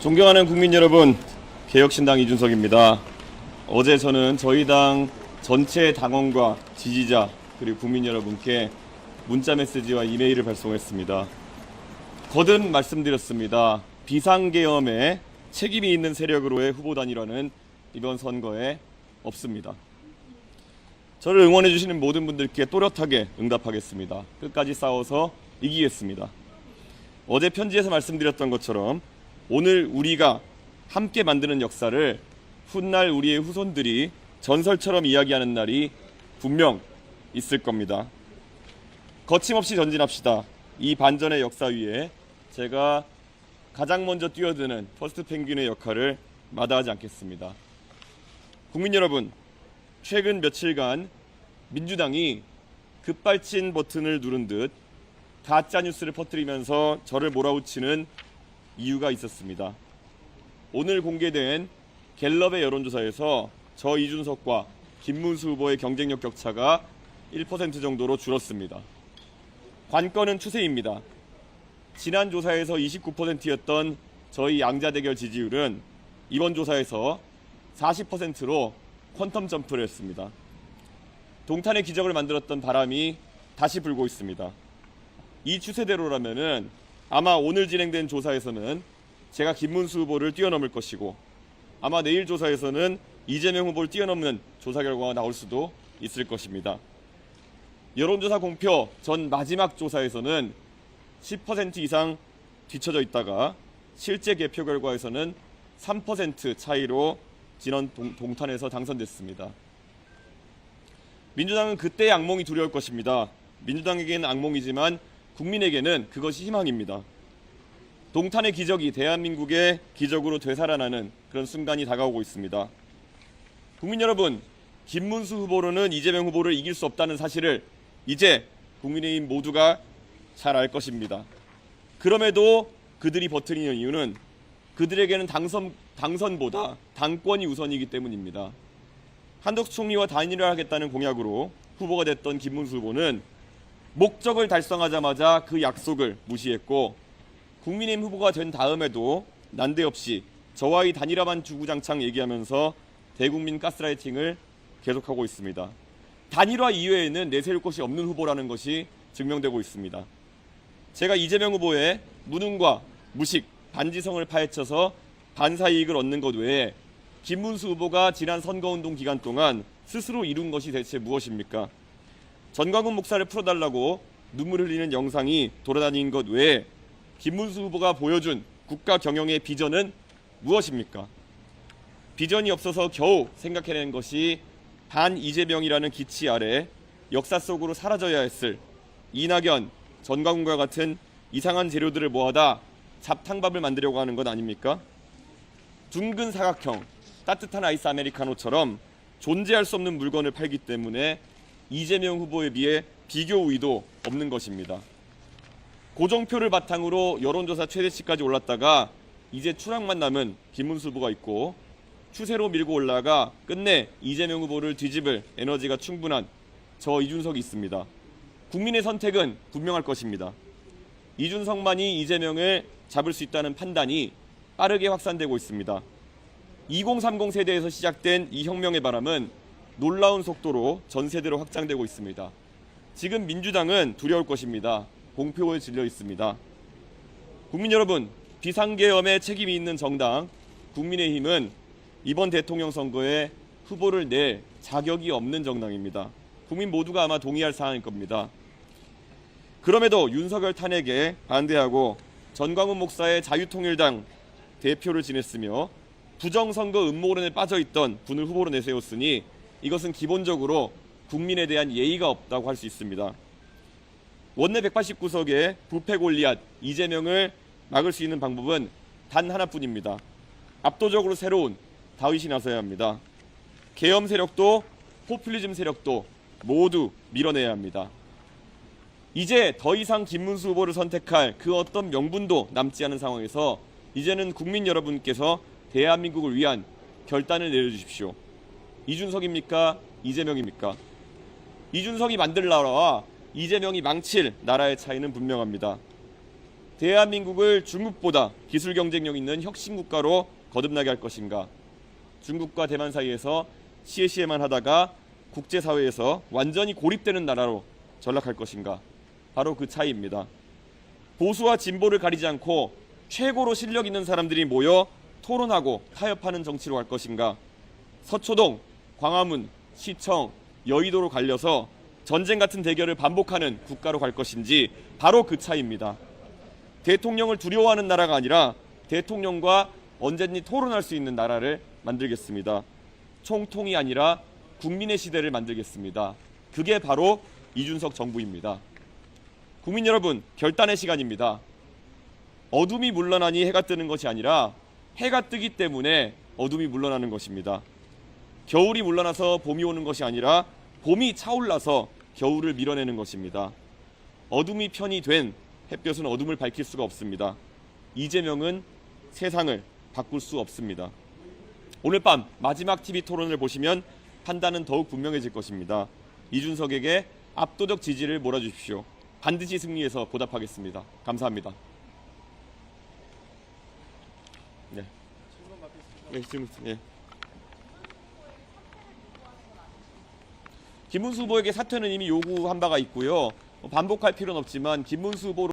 존경하는 국민 여러분, 개혁신당 이준석입니다. 어제 저는 저희 당 전체 당원과 지지자 그리고 국민 여러분께 문자 메시지와 이메일을 발송했습니다. 거듭 말씀드렸습니다. 비상계엄에 책임이 있는 세력으로의 후보 단일화는 이번 선거에 없습니다. 저를 응원해 주시는 모든 분들께 또렷하게 응답하겠습니다. 끝까지 싸워서 이기겠습니다. 어제 편지에서 말씀드렸던 것처럼 오늘 우리가 함께 만드는 역사를 훗날 우리의 후손들이 전설처럼 이야기하는 날이 분명 있을 겁니다. 거침없이 전진합시다. 이 반전의 역사 위에 제가 가장 먼저 뛰어드는 퍼스트 펭귄의 역할을 마다하지 않겠습니다. 국민 여러분, 최근 며칠간 민주당이 급발진 버튼을 누른 듯 가짜 뉴스를 퍼뜨리면서 저를 몰아붙이는 이유가 있었습니다. 오늘 공개된 갤럽의 여론조사에서 저 이준석과 김문수 후보의 경쟁력 격차가 1% 정도로 줄었습니다. 관건은 추세입니다. 지난 조사에서 29%였던 저희 양자 대결 지지율은 이번 조사에서 40%로 퀀텀 점프를 했습니다. 동탄의 기적을 만들었던 바람이 다시 불고 있습니다. 이 추세대로라면은 아마 오늘 진행된 조사에서는 제가 김문수 후보를 뛰어넘을 것이고 아마 내일 조사에서는 이재명 후보를 뛰어넘는 조사 결과가 나올 수도 있을 것입니다. 여론조사 공표 전 마지막 조사에서는 10% 이상 뒤처져 있다가 실제 개표 결과에서는 3% 차이로 지난 동탄에서 당선됐습니다. 민주당은 그때의 악몽이 두려울 것입니다. 민주당에게는 악몽이지만 국민에게는 그것이 희망입니다. 동탄의 기적이 대한민국의 기적으로 되살아나는 그런 순간이 다가오고 있습니다. 국민 여러분, 김문수 후보로는 이재명 후보를 이길 수 없다는 사실을 이제 국민의힘 모두가 잘 알 것입니다. 그럼에도 그들이 버티는 이유는 그들에게는 당선보다 당권이 우선이기 때문입니다. 한덕수 총리와 단일화하겠다는 공약으로 후보가 됐던 김문수 후보는 목적을 달성하자마자 그 약속을 무시했고 국민의힘 후보가 된 다음에도 난데없이 저와의 단일화만 주구장창 얘기하면서 대국민 가스라이팅을 계속하고 있습니다. 단일화 이외에는 내세울 것이 없는 후보라는 것이 증명되고 있습니다. 제가 이재명 후보의 무능과 무식, 반지성을 파헤쳐서 반사이익을 얻는 것 외에 김문수 후보가 지난 선거운동 기간 동안 스스로 이룬 것이 대체 무엇입니까? 전광훈 목사를 풀어달라고 눈물 흘리는 영상이 돌아다닌 것 외에 김문수 후보가 보여준 국가 경영의 비전은 무엇입니까? 비전이 없어서 겨우 생각해낸 것이 반 이재명이라는 기치 아래 역사 속으로 사라져야 했을 이낙연, 전광훈과 같은 이상한 재료들을 모아다 잡탕밥을 만들려고 하는 것 아닙니까? 둥근 사각형, 따뜻한 아이스 아메리카노처럼 존재할 수 없는 물건을 팔기 때문에 이재명 후보에 비해 비교 우위도 없는 것입니다. 고정표를 바탕으로 여론조사 최대치까지 올랐다가 이제 추락만 남은 김문수 후보가 있고 추세로 밀고 올라가 끝내 이재명 후보를 뒤집을 에너지가 충분한 저 이준석이 있습니다. 국민의 선택은 분명할 것입니다. 이준석만이 이재명을 잡을 수 있다는 판단이 빠르게 확산되고 있습니다. 2030 세대에서 시작된 이 혁명의 바람은 놀라운 속도로 전 세대로 확장되고 있습니다. 지금 민주당은 두려울 것입니다. 공표에 질려 있습니다. 국민 여러분, 비상계엄에 책임이 있는 정당 국민의힘은 이번 대통령 선거에 후보를 낼 자격이 없는 정당입니다. 국민 모두가 아마 동의할 사안일 겁니다. 그럼에도 윤석열 탄핵에 반대하고 전광훈 목사의 자유통일당 대표를 지냈으며 부정선거 음모론에 빠져있던 분을 후보로 내세웠으니 이것은 기본적으로 국민에 대한 예의가 없다고 할 수 있습니다. 원내 189석의 부패 골리앗 이재명을 막을 수 있는 방법은 단 하나뿐입니다. 압도적으로 새로운 다윗이 나서야 합니다. 계엄 세력도 포퓰리즘 세력도 모두 밀어내야 합니다. 이제 더 이상 김문수 후보를 선택할 그 어떤 명분도 남지 않은 상황에서 이제는 국민 여러분께서 대한민국을 위한 결단을 내려주십시오. 이준석입니까? 이재명입니까? 이준석이 만들 나라와 이재명이 망칠 나라의 차이는 분명합니다. 대한민국을 중국보다 기술 경쟁력 있는 혁신 국가로 거듭나게 할 것인가? 중국과 대만 사이에서 시에시에만 하다가 국제사회에서 완전히 고립되는 나라로 전락할 것인가? 바로 그 차이입니다. 보수와 진보를 가리지 않고 최고로 실력 있는 사람들이 모여 토론하고 타협하는 정치로 갈 것인가? 서초동, 광화문, 시청, 여의도로 갈려서 전쟁 같은 대결을 반복하는 국가로 갈 것인지 바로 그 차이입니다. 대통령을 두려워하는 나라가 아니라 대통령과 언제든지 토론할 수 있는 나라를 만들겠습니다. 총통이 아니라 국민의 시대를 만들겠습니다. 그게 바로 이준석 정부입니다. 국민 여러분, 결단의 시간입니다. 어둠이 물러나니 해가 뜨는 것이 아니라 해가 뜨기 때문에 어둠이 물러나는 것입니다. 겨울이 물러나서 봄이 오는 것이 아니라 봄이 차올라서 겨울을 밀어내는 것입니다. 어둠이 편이 된 햇볕은 어둠을 밝힐 수가 없습니다. 이재명은 세상을 바꿀 수 없습니다. 오늘 밤 마지막 TV 토론을 보시면 판단은 더욱 분명해질 것입니다. 이준석에게 압도적 지지를 몰아주십시오. 반드시 승리해서 보답하겠습니다. 감사합니다. 네. 질문 받겠습니다. 예. 김문수 후보에게 사퇴는 이미 요구한 바가 있고요. 반복할 필요는 없지만 김문수 후보로